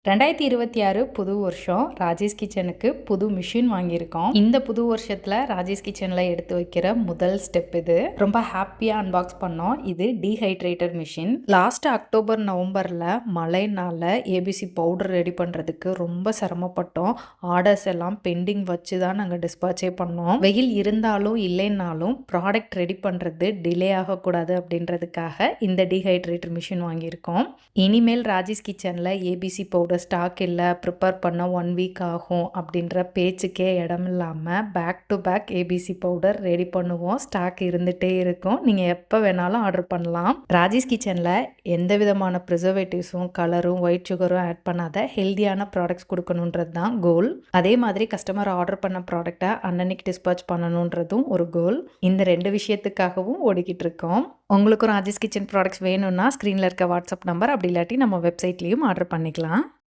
2026 புது வருஷம் ராஜேஷ் கிச்சனுக்கு புது மிஷின் வாங்கியிருக்கோம். இந்த புது வருஷத்துல ராஜேஷ் கிச்சன்ல எடுத்து வைக்கிற முதல் ஸ்டெப் இது. ரொம்ப ஹாப்பியா அன்பாக்ஸ் பண்ணோம். இது டீஹைட்ரேட்டர் மிஷின். லாஸ்ட் அக்டோபர் நவம்பர்ல மழைனால ஏபிசி பவுடர் ரெடி பண்றதுக்கு ரொம்ப சிரமப்பட்டோம். ஆர்டர்ஸ் எல்லாம் பெண்டிங் வச்சு தான் நாங்கள் டிஸ்பாச்சே பண்ணோம். வெயில் இருந்தாலும் இல்லைன்னாலும் ப்ராடக்ட் ரெடி பண்றது டிலே ஆகக்கூடாது அப்படின்றதுக்காக இந்த டீஹைட்ரேட்டர் மிஷின் வாங்கியிருக்கோம். இனிமேல் ராஜேஷ் கிச்சன்ல ஏபிசி பவுடர் ஸ்டாக் இல்லை, ப்ரிப்பேர் பண்ண 1 வீக் ஆகும் அப்படின்ற பேச்சுக்கே இடம் இல்லாமல் back to back ABC powder ready பண்ணுவோம். ஸ்டாக் இருந்துகிட்டே இருக்கும். நீங்கள் எப்போ வேணாலும் ஆர்டர் பண்ணலாம். ராஜேஷ் கிச்சனில் எந்த விதமான ப்ரிசர்வேட்டிவ்ஸும் கலரும் ஒயிட் சுகரும் ஆட் பண்ணாத ஹெல்தியான ப்ராடக்ட்ஸ் கொடுக்கணுன்றது தான் கோல். அதே மாதிரி கஸ்டமர் ஆர்டர் பண்ண ப்ராடக்டை அன்னன்னைக்கு டிஸ்பாச் பண்ணணுன்றதும் ஒரு கோல். இந்த 2 விஷயத்துக்காகவும் ஓடிக்கிட்டு இருக்கோம். உங்களுக்கும் ராஜேஷ் கிச்சன் ப்ராடக்ட்ஸ் வேணும்னா ஸ்க்ரீனில் இருக்க வாட்ஸ்அப் நம்பர், அப்படி இல்லாட்டி நம்ம வெப்சைட்லேயும் ஆர்டர் பண்ணிக்கலாம்.